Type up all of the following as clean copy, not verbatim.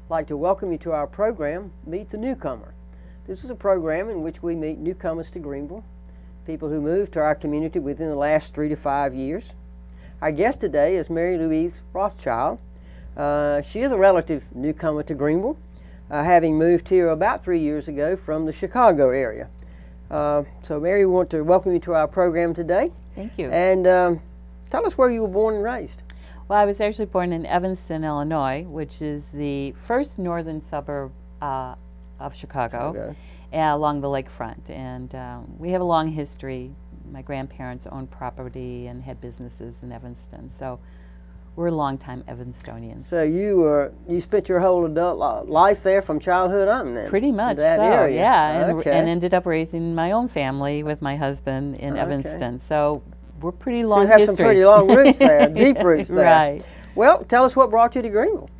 I'd like to welcome you to our program, Meet the Newcomer. This is a program in which we meet newcomers to Greenville, people who moved to our community within the last 3 to 5 years. Our guest today is Louise Rothschild. She is a relative newcomer to Greenville, having moved here about 3 years ago from the Chicago area. So Mary, we want to welcome you to our program today. Thank you. And tell us where you were born and raised. Well, I was actually born in Evanston, Illinois, which is the first northern suburb of Chicago, along the lakefront. And we have a long history. My grandparents owned property and had businesses in Evanston, so we're longtime Evanstonians. So you spent your whole adult life there from childhood on, then? Pretty much that so, area. yeah, Okay. and ended up raising my own family with my husband in Evanston. So we're pretty long So you have history. some pretty long roots there, deep roots there. Right. Well, tell us what brought you to Greenville.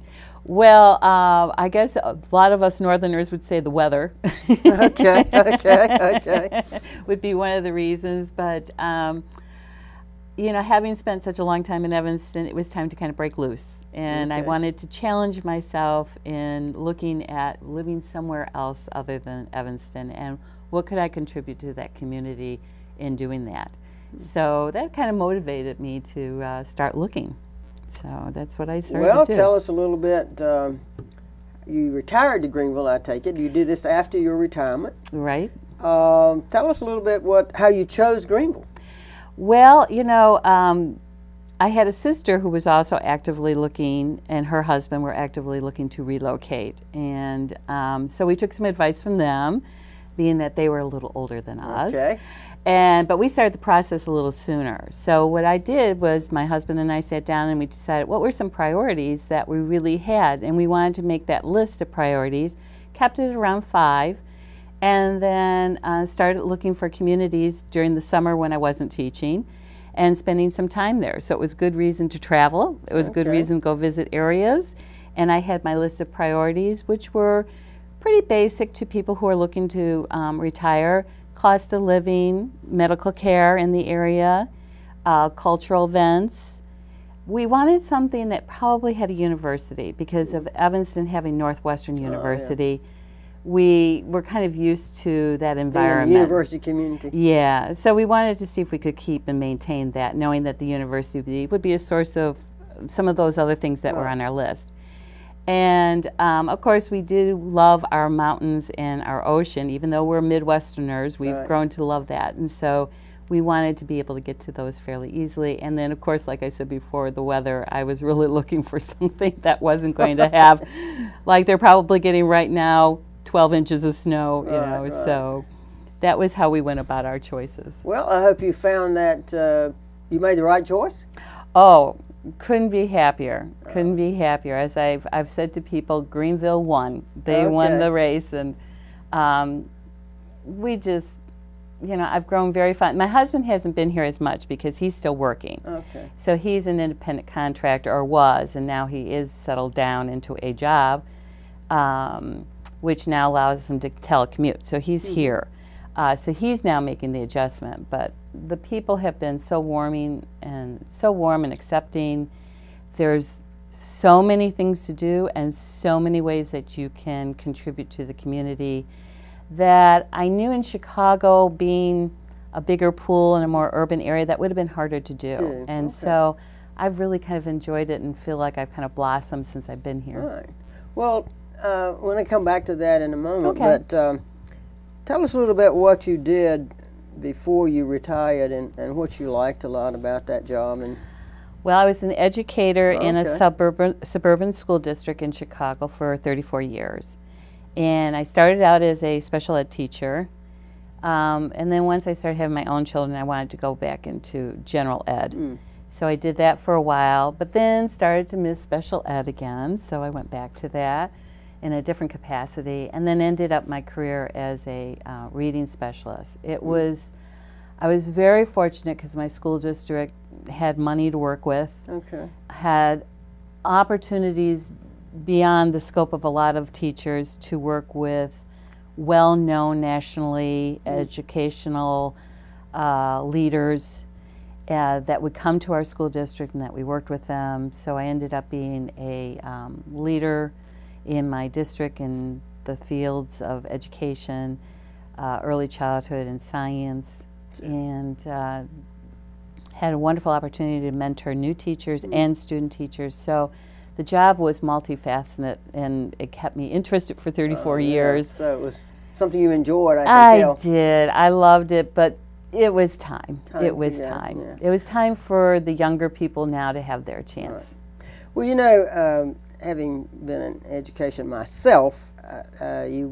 Well, I guess a lot of us Northerners would say the weather. Okay. Would be one of the reasons, but you know, having spent such a long time in Evanston, it was time to kind of break loose, and I wanted to challenge myself in looking at living somewhere else other than Evanston, and what could I contribute to that community in doing that. So that kind of motivated me to start looking. So that's what I started to do. Well, tell us a little bit. You retired to Greenville, I take it. You did this after your retirement. Right. Tell us a little bit how you chose Greenville. Well, you know, I had a sister who was also actively looking, and her husband were actively looking to relocate. And so we took some advice from them, being that they were a little older than us. Okay. But we started the process a little sooner. So what I did was my husband and I sat down and we decided what were some priorities that we really had, and we wanted to make that list of priorities, kept it around 5, and then started looking for communities during the summer when I wasn't teaching and spending some time there. So it was good reason to travel. It was good reason to go visit areas. And I had my list of priorities, which were pretty basic to people who are looking to retire: cost of living, medical care in the area, cultural events. We wanted something that probably had a university because of Evanston having Northwestern University. We were kind of used to that environment. Being a university community. Yeah, so we wanted to see if we could keep and maintain that, knowing that the university would be a source of some of those other things that were on our list. And of course, we do love our mountains and our ocean. Even though we're Midwesterners, we've grown to love that. And so we wanted to be able to get to those fairly easily. And then, of course, like I said before, the weather, I was really looking for something that wasn't going to have, like they're probably getting right now, 12 inches of snow, you know. So that was how we went about our choices. Well, I hope you found that you made the right choice. Oh, couldn't be happier. Couldn't be happier. As I've said to people, Greenville won. They won the race, and we just, you know, I've grown very fond. My husband hasn't been here as much because he's still working. Okay. So he's an independent contractor, or was, and now he is settled down into a job, which now allows him to telecommute. So he's here. So he's now making the adjustment, but the people have been so warm and accepting. There's so many things to do and so many ways that you can contribute to the community that I knew in Chicago, being a bigger pool in a more urban area, that would have been harder to do. And so I've really kind of enjoyed it and feel like I've kind of blossomed since I've been here. All right. Well, we're going to come back to that in a moment, but tell us a little bit what you did before you retired and what you liked a lot about that job. Well, I was an educator in a suburban school district in Chicago for 34 years. And I started out as a special ed teacher. And then once I started having my own children, I wanted to go back into general ed. So I did that for a while, but then started to miss special ed again. So I went back to that in a different capacity, and then ended up my career as a reading specialist. I was very fortunate because my school district had money to work with, had opportunities beyond the scope of a lot of teachers to work with well-known nationally educational leaders that would come to our school district and that we worked with them. So I ended up being a leader in my district in the fields of education, early childhood and science, and had a wonderful opportunity to mentor new teachers and student teachers. So the job was multifaceted, and it kept me interested for 34 years. So it was something you enjoyed, I can tell. I did. I loved it, but it was time. It was time. Yeah. It was time for the younger people now to have their chance. Right. Well, you know, having been in education myself, you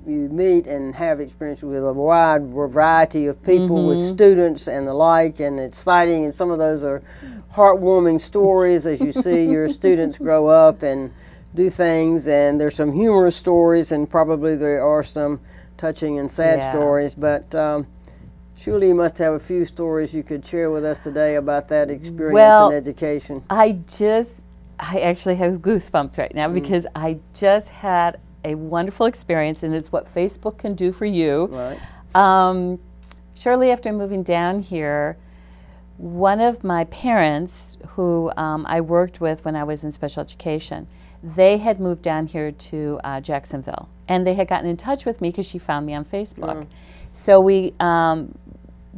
meet and have experience with a wide variety of people, with students and the like, and it's exciting, and some of those are heartwarming stories as you see your students grow up and do things, and there's some humorous stories, and probably there are some touching and sad stories, but surely you must have a few stories you could share with us today about that experience in education. I actually have goosebumps right now because I just had a wonderful experience, and it's what Facebook can do for you. Right. Shortly after moving down here, one of my parents, who I worked with when I was in special education, they had moved down here to Jacksonville, and they had gotten in touch with me because she found me on Facebook. So we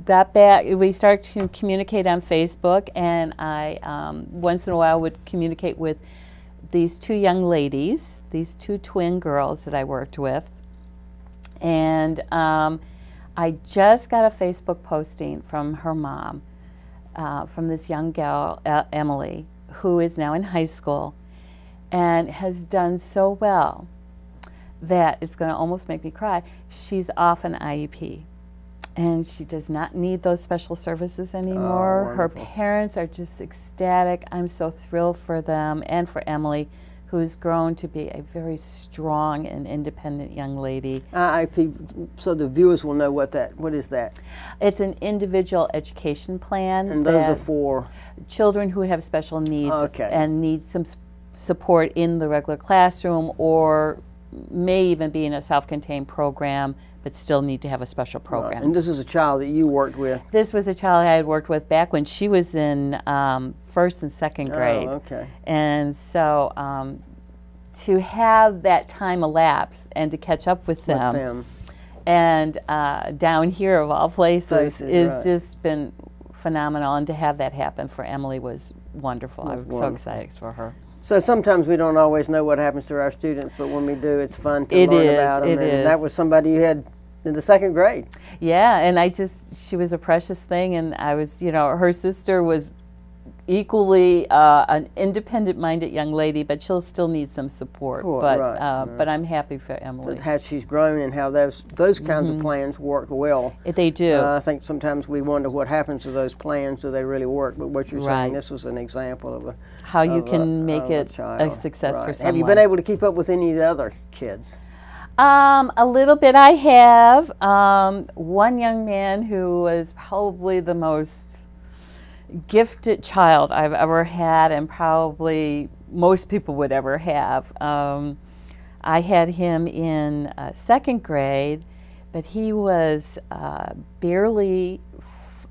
got back, we started to communicate on Facebook, and I once in a while would communicate with these two young ladies, these two twin girls that I worked with. And I just got a Facebook posting from her mom, from this young gal, Emily, who is now in high school and has done so well that it's going to almost make me cry. She's off an IEP, and she does not need those special services anymore. Her parents are just ecstatic. I'm so thrilled for them and for Emily, who's grown to be a very strong and independent young lady. IEP, so the viewers will know what is that? It's an individual education plan. And those are for? Children who have special needs and need some support in the regular classroom, or may even be in a self-contained program, but still need to have a special program. Right. And this is a child that you worked with? This was a child I had worked with back when she was in first and second grade. Oh, okay. And so to have that time elapse and to catch up with them. And down here of all places is just been phenomenal, and to have that happen for Emily was wonderful. I'm so excited for her. So sometimes we don't always know what happens to our students, but when we do, it's fun to learn about them. And that was somebody you had in the second grade. Yeah, and she was a precious thing, and I was, her sister was equally an independent-minded young lady, but she'll still need some support. But I'm happy for Emily. But how she's grown and how those kinds of plans work well. They do. I think sometimes we wonder what happens to those plans. Do they really work? But what you're saying, this was an example of how you can make it a success for someone. Have you been able to keep up with any of the other kids? A little bit I have. One young man who was probably the most gifted child I've ever had, and probably most people would ever have. I had him in second grade, but he was barely,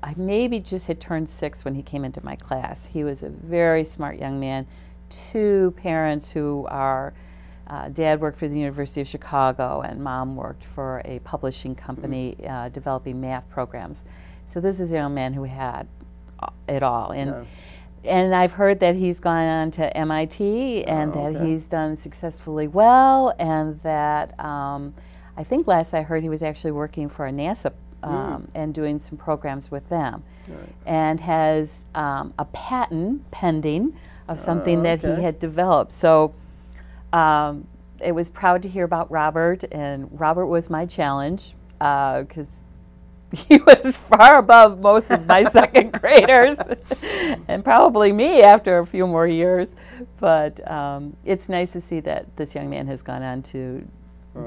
I maybe just had turned 6 when he came into my class. He was a very smart young man. Two parents who are, Dad worked for the University of Chicago, and Mom worked for a publishing company developing math programs. So this is a young man who had it all. And I've heard that he's gone on to MIT, and that he's done successfully well, and that I think last I heard he was actually working for a NASA and doing some programs with them, and has a patent pending of something that he had developed. So it was proud to hear about Robert, and Robert was my challenge because he was far above most of my second graders, and probably me after a few more years. But it's nice to see that this young man has gone on to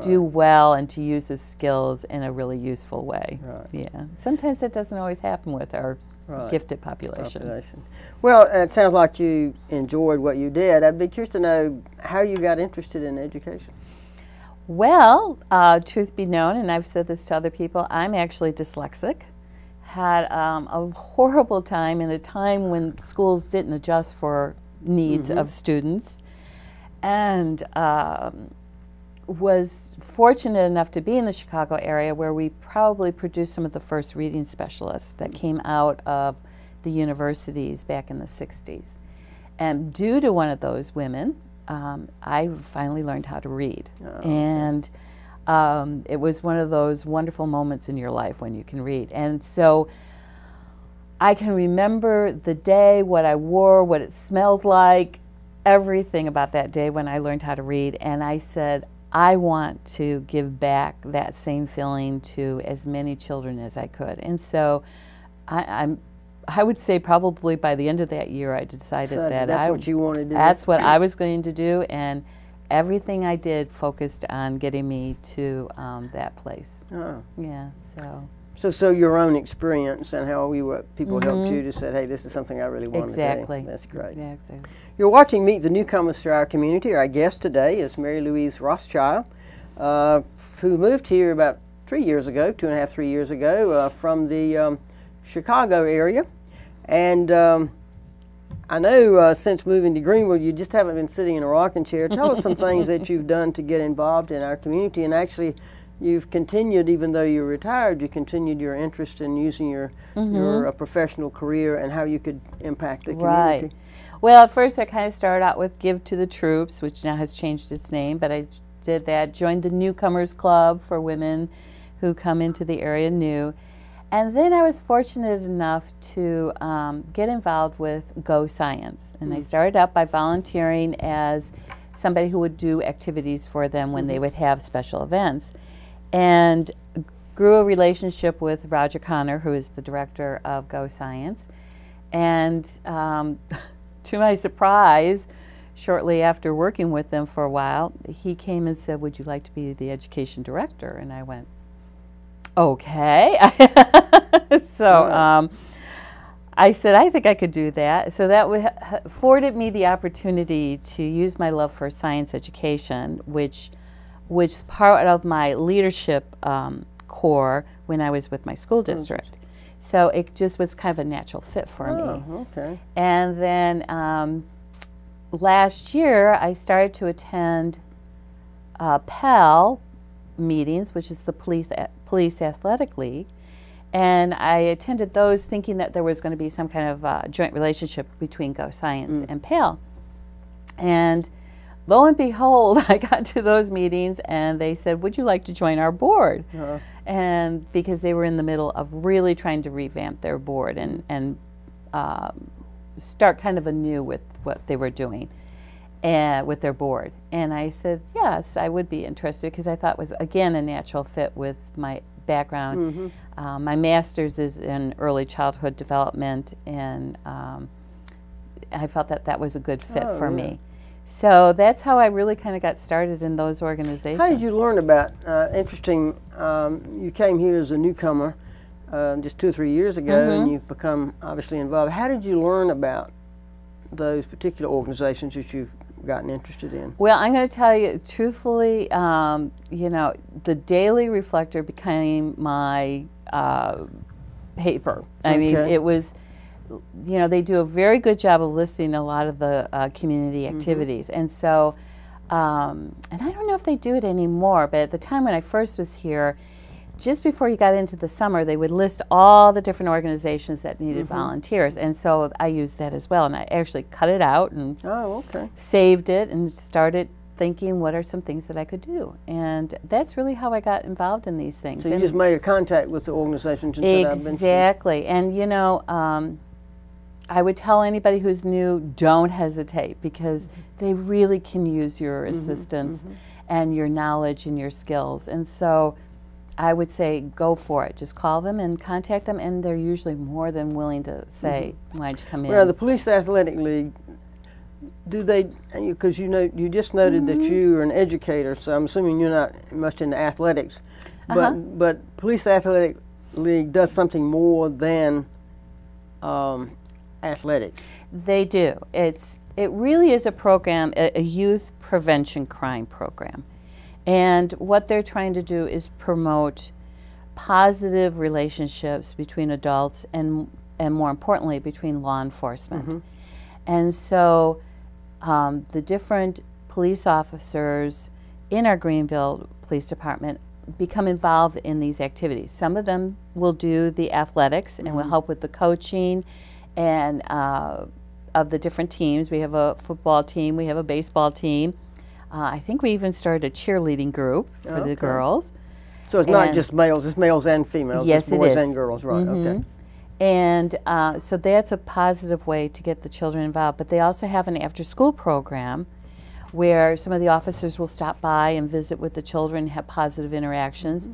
do well and to use his skills in a really useful way. Yeah. Sometimes that doesn't always happen with our gifted population. Well, it sounds like you enjoyed what you did. I'd be curious to know how you got interested in education. Well, truth be known, and I've said this to other people, I'm actually dyslexic. Had a horrible time in a time when schools didn't adjust for needs of students. and was fortunate enough to be in the Chicago area where we probably produced some of the first reading specialists that came out of the universities back in the 60s. And due to one of those women, I finally learned how to read. And it was one of those wonderful moments in your life when you can read. And so I can remember the day, what I wore, what it smelled like, everything about that day when I learned how to read. And I said, I want to give back that same feeling to as many children as I could. And so I would say probably by the end of that year I decided that that's what you wanted to do. That's what I was going to do, and everything I did focused on getting me to that place. Oh. Yeah, So your own experience and how people helped you to say, hey, this is something I really want to do. Exactly. That's great. Yeah, exactly. You're watching Meet the Newcomers to our community. Our guest today is Mary Louise Rothschild, who moved here about 3 years ago, 2.5, 3 years ago, from the Chicago area. And I know since moving to Greenville, you just haven't been sitting in a rocking chair. Tell us some things that you've done to get involved in our community, and actually you've continued, even though you're retired, you continued your interest in using your professional career and how you could impact the community. Right. Well, at first I kind of started out with Give to the Troops, which now has changed its name, but I did that, joined the Newcomers Club for women who come into the area new. And then I was fortunate enough to get involved with Go Science. And I started out by volunteering as somebody who would do activities for them when they would have special events. And grew a relationship with Roger Connor, who is the director of Go Science. And to my surprise, shortly after working with them for a while, he came and said, would you like to be the education director? And I went, okay. So I said, I think I could do that. So that afforded me the opportunity to use my love for science education, which part of my leadership core when I was with my school district. So it just was kind of a natural fit for me. Okay. And then last year I started to attend PAL meetings, which is the Police Athletic League. And I attended those thinking that there was going to be some kind of joint relationship between Go Science and PAL. And lo and behold, I got to those meetings and they said, would you like to join our board? And because they were in the middle of really trying to revamp their board and start kind of anew with what they were doing with their board. And I said, yes, I would be interested, because I thought it was, again, a natural fit with my background. My master's is in early childhood development, and I felt that that was a good fit for me. So that's how I really kind of got started in those organizations. How did you learn about, interesting, you came here as a newcomer just 2 or 3 years ago, and you've become obviously involved. How did you learn about those particular organizations that you've gotten interested in? Well, I'm going to tell you truthfully, you know, the Daily Reflector became my paper. I mean, it was, you know, they do a very good job of listing a lot of the community activities. And so, and I don't know if they do it anymore, but at the time when I first was here, just before you got into the summer, they would list all the different organizations that needed volunteers. And so I used that as well. And I actually cut it out and saved it and started thinking, what are some things that I could do? And that's really how I got involved in these things. So you just made a contact with the organizations and said, I've been Exactly. And, you know, I would tell anybody who's new, don't hesitate, because they really can use your assistance and your knowledge and your skills. And so I would say go for it. Just call them and contact them, and they're usually more than willing to say, why don't you come in? Well, the Police Athletic League, do they, because you know, you just noted that you are an educator, so I'm assuming you're not much into athletics, but Police Athletic League does something more than athletics. They do. It really is a program, a youth prevention crime program. And what they're trying to do is promote positive relationships between adults and more importantly, between law enforcement. And so the different police officers in our Greenville Police Department become involved in these activities. Some of them will do the athletics and will help with the coaching and of the different teams. We have a football team, we have a baseball team. I think we even started a cheerleading group for the girls. So it's not just males, it's males and females. Yes, it's boys and girls, right? Okay. And so that's a positive way to get the children involved. But they also have an after-school program where some of the officers will stop by and visit with the children, have positive interactions.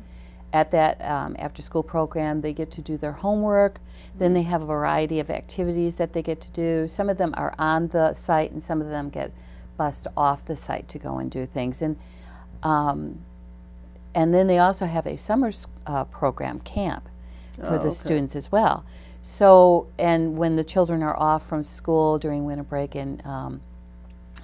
At that after-school program, they get to do their homework. Then they have a variety of activities that they get to do. Some of them are on the site, and some of them get bussed off the site to go and do things. And then they also have a summer program, camp, for the students as well. So, and when the children are off from school during winter break and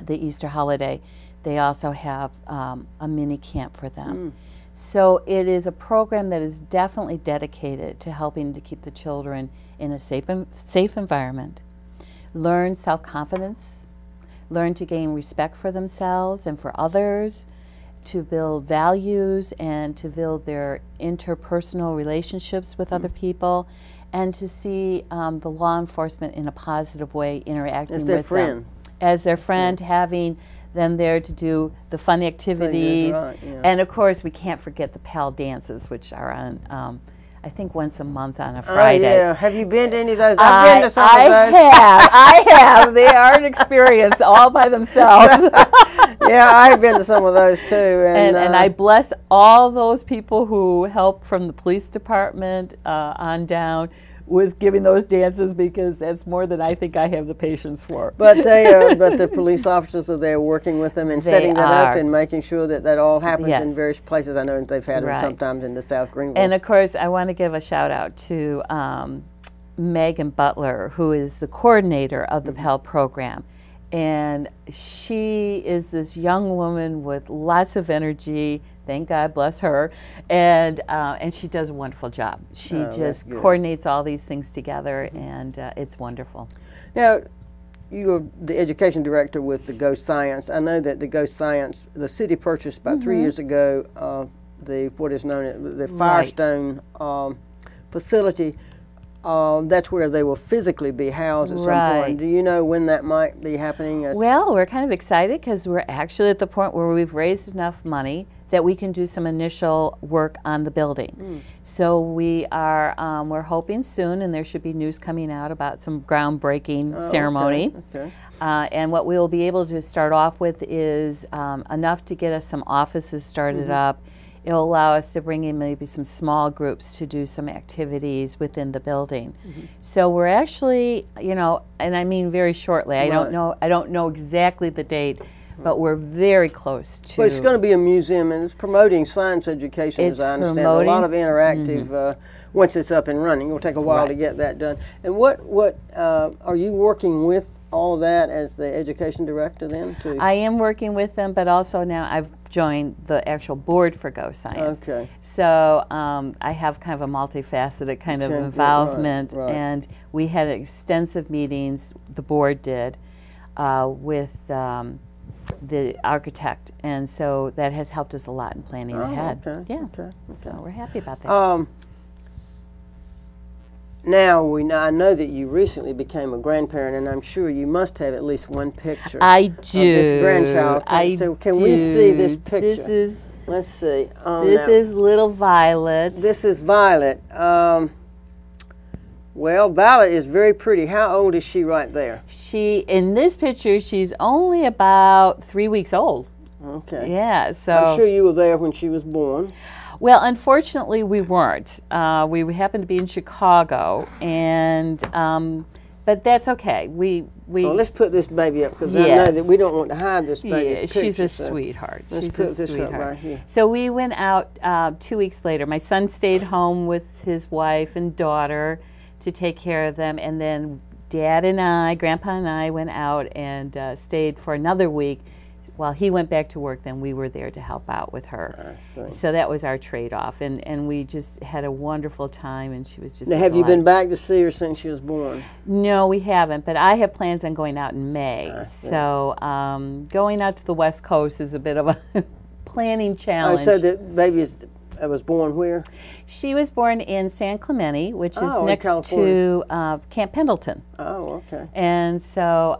the Easter holiday, they also have a mini camp for them. So it is a program that is definitely dedicated to helping to keep the children in a safe environment, learn self-confidence, learn to gain respect for themselves and for others, to build values and to build their interpersonal relationships with other people, and to see the law enforcement in a positive way interacting with them. As their friend. As their friend, having them there to do the fun activities. And of course, we can't forget the PAL dances, which are on, I think, once a month on a Friday. Oh, yeah. Have you been to any of those? I've been to some of those. I have. They are an experience all by themselves. Yeah, I've been to some of those too. And I bless all those people who help from the police department on down with giving those dances, because that's more than I think I have the patience for. But but the police officers are there working with them and setting that up and making sure that that all happens in various places. I know they've had them sometimes in the South Greenville. And of course, I want to give a shout out to Megan Butler, who is the coordinator of the PAL program. And she is this young woman with lots of energy. Thank God, bless her. And she does a wonderful job. She just coordinates all these things together, and it's wonderful. Now, you're the education director with the Go Science. I know that the Go Science, the city purchased about 3 years ago what is known as the Firestone facility. That's where they will physically be housed at some point. Do you know when that might be happening? Well, we're kind of excited because we're actually at the point where we've raised enough money that we can do some initial work on the building. So we are, we're hoping soon, and there should be news coming out about some groundbreaking ceremony. And what we will be able to start off with is enough to get us some offices started up. It'll allow us to bring in maybe some small groups to do some activities within the building. So we're actually, you know, and I mean very shortly. I don't know exactly the date, but we're very close to. Well, it's going to be a museum, and it's promoting science education, as I understand. A lot of interactive. Once it's up and running, it'll take a while to get that done. And what are you working with all of that as the education director then? I am working with them, but also now I've joined the actual board for Go Science. So I have kind of a multifaceted kind of involvement, and we had extensive meetings, the board did, with the architect, and so that has helped us a lot in planning ahead. So we're happy about that. Now, I know that you recently became a grandparent, and I'm sure you must have at least one picture of this grandchild. So can we see this picture? Let's see. This is little Violet. This is Violet. Well, Violet is very pretty. How old is she right there? In this picture, she's only about 3 weeks old. Yeah, so. I'm sure you were there when she was born. Well, unfortunately, we weren't. We happened to be in Chicago, and but that's okay. Well, let's put this baby up, because I know that we don't want to hide this baby's picture. She's a sweetheart. Let's put this up right here. So we went out 2 weeks later. My son stayed home with his wife and daughter to take care of them, and then Dad and I, Grandpa and I, went out and stayed for another week while he went back to work, then we were there to help out with her. I see. So that was our trade-off, and we just had a wonderful time, and she was just Now, have you been back to see her since she was born? No, we haven't, but I have plans on going out in May. So going out to the West Coast is a bit of a planning challenge. Oh, so the baby was born where? She was born in San Clemente, which is next to Camp Pendleton. Oh, okay. And so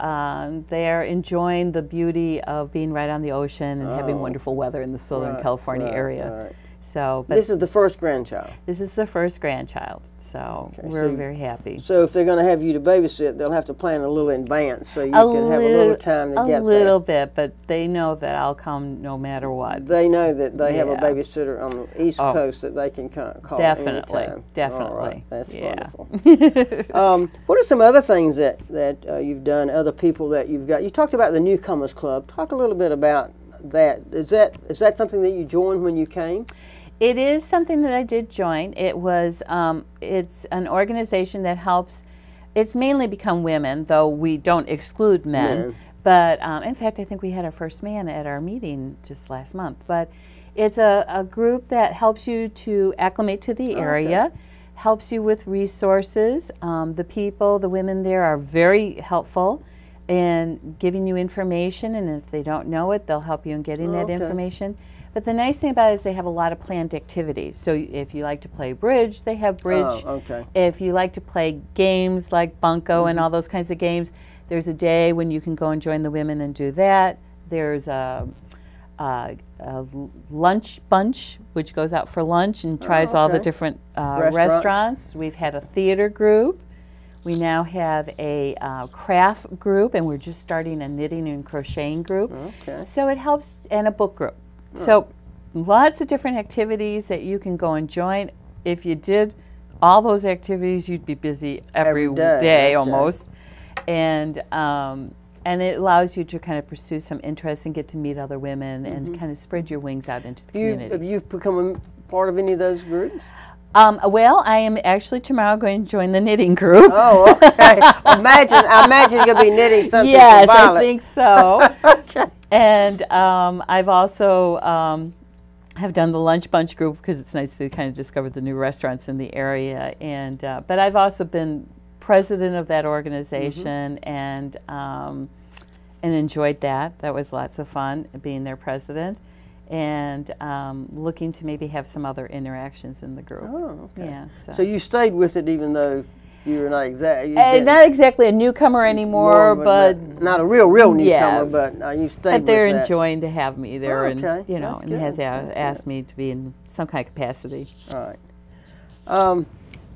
they're enjoying the beauty of being right on the ocean and having wonderful weather in the Southern California area. Right. So, but this is the first grandchild? This is the first grandchild, so we're very happy. So if they're going to have you to babysit, they'll have to plan a little in advance so you can have a little time to get there. A little bit, but they know that I'll come no matter what. They know that they have a babysitter on the East Coast that they can call anytime. Definitely. All right. That's wonderful. What are some other things that you've done, other people that you've got? You talked about the Newcomers Club. Talk a little bit about that. Is that something that you joined when you came? It is something that I did join. It was, it's an organization that helps, it's mainly become women, though we don't exclude men. But in fact, I think we had our first man at our meeting just last month. But it's a group that helps you to acclimate to the area, helps you with resources. The women there are very helpful in giving you information, and if they don't know it, they'll help you in getting that information. But the nice thing about it is they have a lot of planned activities. So if you like to play bridge, they have bridge. If you like to play games like bunco and all those kinds of games, there's a day when you can go and join the women and do that. There's a lunch bunch, which goes out for lunch and tries all the different restaurants. We've had a theater group. We now have a craft group, and we're just starting a knitting and crocheting group. So it helps, and a book group. So lots of different activities that you can go and join. If you did all those activities, you'd be busy every day almost. And it allows you to kind of pursue some interests and get to meet other women and kind of spread your wings out into the community. Have you become a part of any of those groups? Well, I am actually tomorrow going to join the knitting group. Oh, okay. I imagine you're going to be knitting something for Violet. I think so. And I've also have done the lunch bunch group because it's nice to kind of discover the new restaurants in the area. And but I've also been president of that organization and enjoyed that. That was lots of fun being their president. And looking to maybe have some other interactions in the group. Oh, okay. Yeah. So you stayed with it even though you were not exactly not exactly a newcomer anymore, but not a real newcomer. But you stayed. But they're with enjoying to have me there, and That's and good. has asked me to be in some kind of capacity. All right.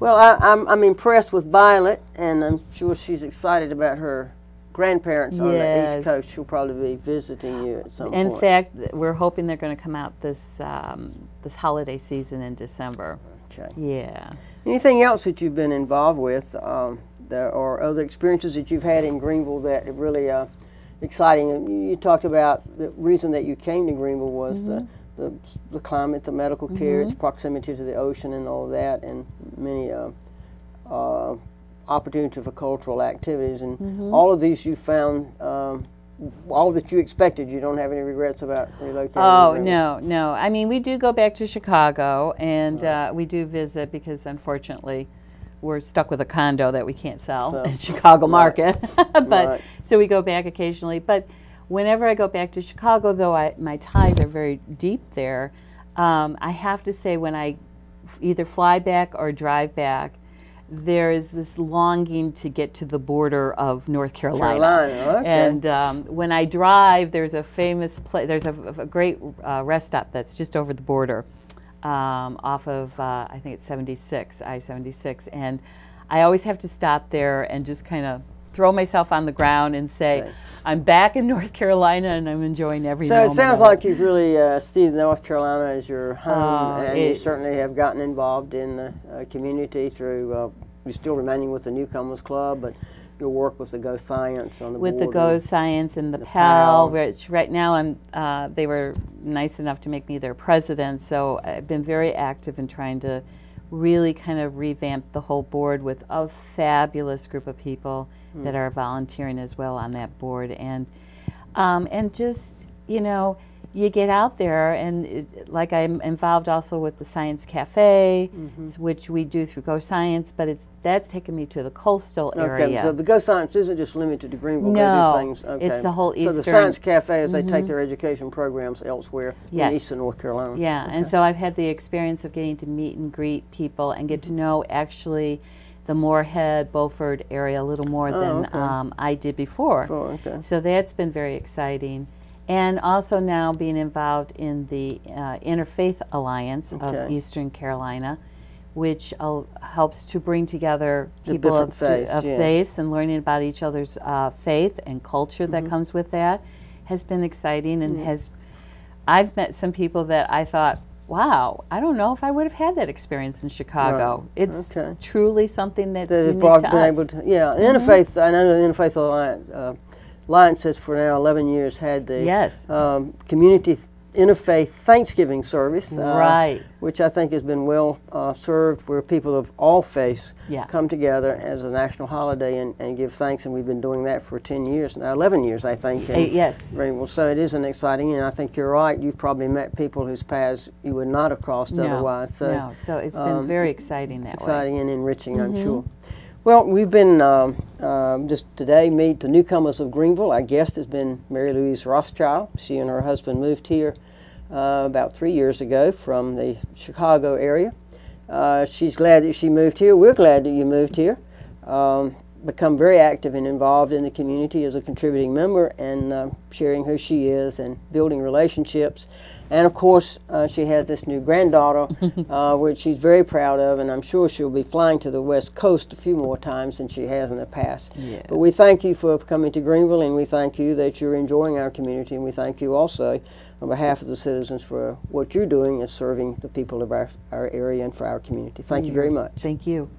Well, I'm impressed with Violet, and I'm sure she's excited about her grandparents on the East Coast. She'll probably be visiting you at some point. In fact, we're hoping they're going to come out this this holiday season in December. Okay. Yeah. Anything else that you've been involved with, or other experiences that you've had in Greenville that are really exciting? You talked about the reason that you came to Greenville was the climate, the medical care, its proximity to the ocean, and all of that, and many opportunity for cultural activities, and all of these you found all that you expected. You don't have any regrets about relocating? Oh, no. I mean, we do go back to Chicago, and we do visit because, unfortunately, we're stuck with a condo that we can't sell in Chicago market. But so we go back occasionally. But whenever I go back to Chicago, though my ties are very deep there, I have to say when I either fly back or drive back, there is this longing to get to the border of North Carolina. And when I drive, there's a famous place, there's a great rest stop that's just over the border off of, I think it's 76, I-76. And I always have to stop there and just kind of throw myself on the ground and say, I'm back in North Carolina and I'm enjoying every moment. So it sounds like you've really seen North Carolina as your home, and you certainly have gotten involved in the community through, you're still remaining with the Newcomers Club, but your work with the Go Science on the board. With the Go Science and the PAL, which right now they were nice enough to make me their president, so I've been very active in trying to really kind of revamp the whole board with a fabulous group of people that are volunteering as well on that board, and just you know, you get out there, and like I'm involved also with the Science Cafe, which we do through Go Science, but that's taken me to the coastal area. Okay, so the Go Science isn't just limited to Greenville. No, they do things. Okay. It's the whole eastern. So the Science Cafe is they take their education programs elsewhere in eastern North Carolina. Yeah, and so I've had the experience of getting to meet and greet people and get to know actually the Moorhead, Beaufort area a little more than I did before. So that's been very exciting. And also now being involved in the Interfaith Alliance of Eastern Carolina, which helps to bring together people of faiths and learning about each other's faith and culture that comes with that has been exciting, and I've met some people that I thought, wow, I don't know if I would have had that experience in Chicago. Right. It's truly something that's unique to us. Interfaith, I know the Interfaith Alliance has for now 11 years had the community interfaith Thanksgiving service, which I think has been well served, where people of all faiths come together as a national holiday and give thanks, and we've been doing that for 10 years now, 11 years I think. Greenville. So it is an exciting, and I think you're right, you've probably met people whose paths you would not have crossed otherwise. So, so it's been very exciting that way. Exciting and enriching, I'm sure. Well, we've been just today meet the Newcomers of Greenville. Our guest has been Mary Louise Rothschild. She and her husband moved here about 3 years ago from the Chicago area. She's glad that she moved here. We're glad that you moved here. Become very active and involved in the community as a contributing member, and sharing who she is and building relationships. And of course, she has this new granddaughter, which she's very proud of, and I'm sure she'll be flying to the West Coast a few more times than she has in the past. But we thank you for coming to Greenville, and we thank you that you're enjoying our community, and we thank you also on behalf of the citizens for what you're doing in serving the people of our area and for our community. Thank you very much. Thank you.